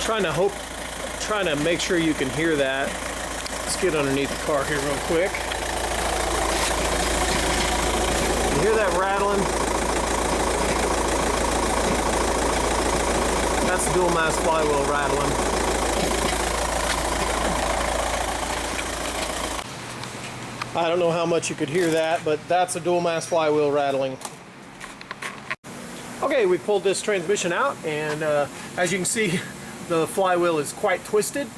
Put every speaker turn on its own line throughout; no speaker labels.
Trying to make sure you can hear that. Let's get underneath the car here real quick. You hear that rattling? That's the dual mass flywheel rattling. I don't know how much you could hear that, but that's a dual mass flywheel rattling. Okay, we pulled this transmission out, and as you can see, the flywheel is quite twisted.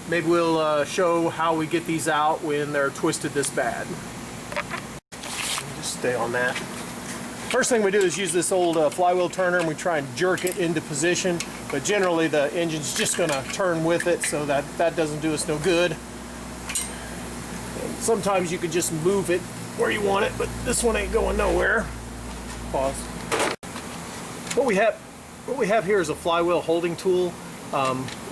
Maybe we'll show how we get these out when they're twisted this bad. Just stay on that. First thing we do is use this old flywheel turner, and we try and jerk it into position, but generally the engine's just going to turn with it, so that doesn't do us no good. And sometimes you can just move it where you want it, but this one ain't going nowhere. Pause. What we have here is a flywheel holding tool.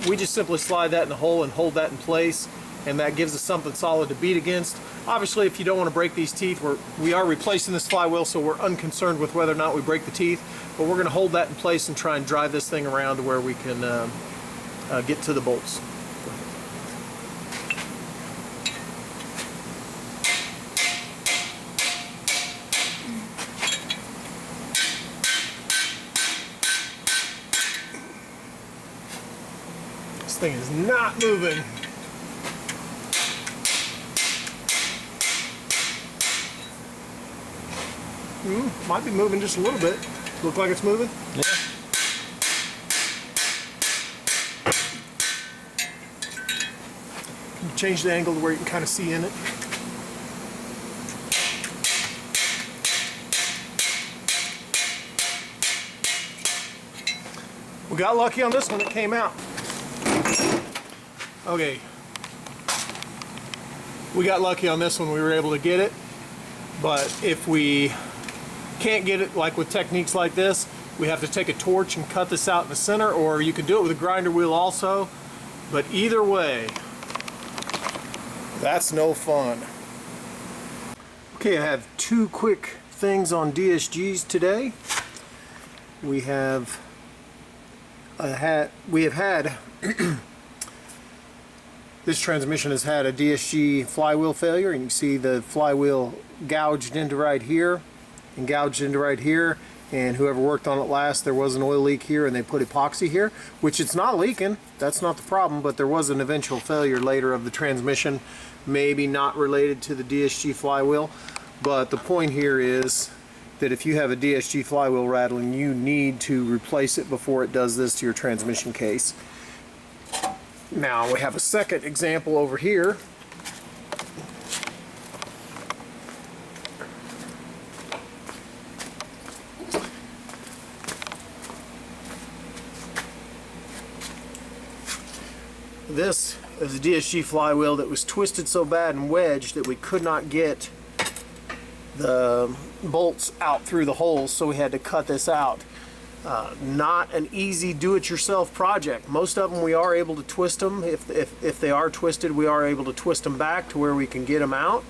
We just simply slide that in the hole and hold that in place, and that gives us something solid to beat against. Obviously, if you don't want to break these teeth, we are replacing this flywheel, so we're unconcerned with whether or not we break the teeth, but we're going to hold that in place and try and drive this thing around to where we can get to the bolts. This thing is not moving. Might be moving just a little bit. Look like it's moving? Yeah. Change the angle to where you can kind of see in it. We got lucky on this one, it came out. Okay. We got lucky on this one, we were able to get it. But if we can't get it, like with techniques like this, we have to take a torch and cut this out in the center, or you can do it with a grinder wheel also. But either way, that's no fun. Okay, I have two quick things on DSGs today. We have had this transmission has had a DSG flywheel failure, and you can see the flywheel gouged into right here and gouged into right here, and whoever worked on it last, there was an oil leak here and they put epoxy here, which it's not leaking, that's not the problem, but there was an eventual failure later of the transmission, maybe not related to the DSG flywheel. But the point here is that if you have a DSG flywheel rattling, you need to replace it before it does this to your transmission case. Now we have a second example over here. This is a DSG flywheel that was twisted so bad and wedged that we could not get the bolts out through the holes, so we had to cut this out. Not an easy do-it-yourself project. Most of them we are able to twist them. If they are twisted, we are able to twist them back to where we can get them out.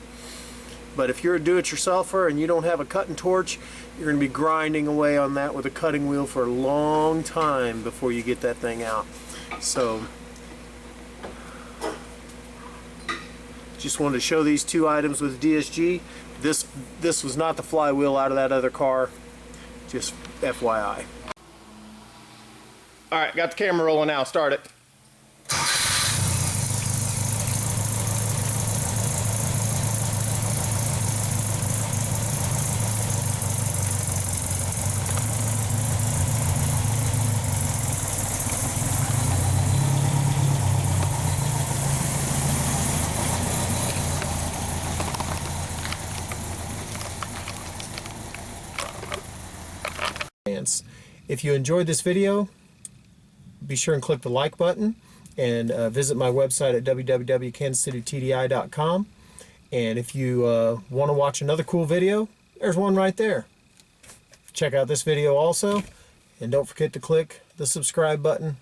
But if you're a do-it-yourselfer and you don't have a cutting torch, you're going to be grinding away on that with a cutting wheel for a long time before you get that thing out. So just wanted to show these two items with DSG. This was not the flywheel out of that other car, just FYI. Alright, got the camera rolling now, start it. If you enjoyed this video, be sure and click the like button, and visit my website at www.kansascitytdi.com. And if you want to watch another cool video, there's one right there. Check out this video also, and don't forget to click the subscribe button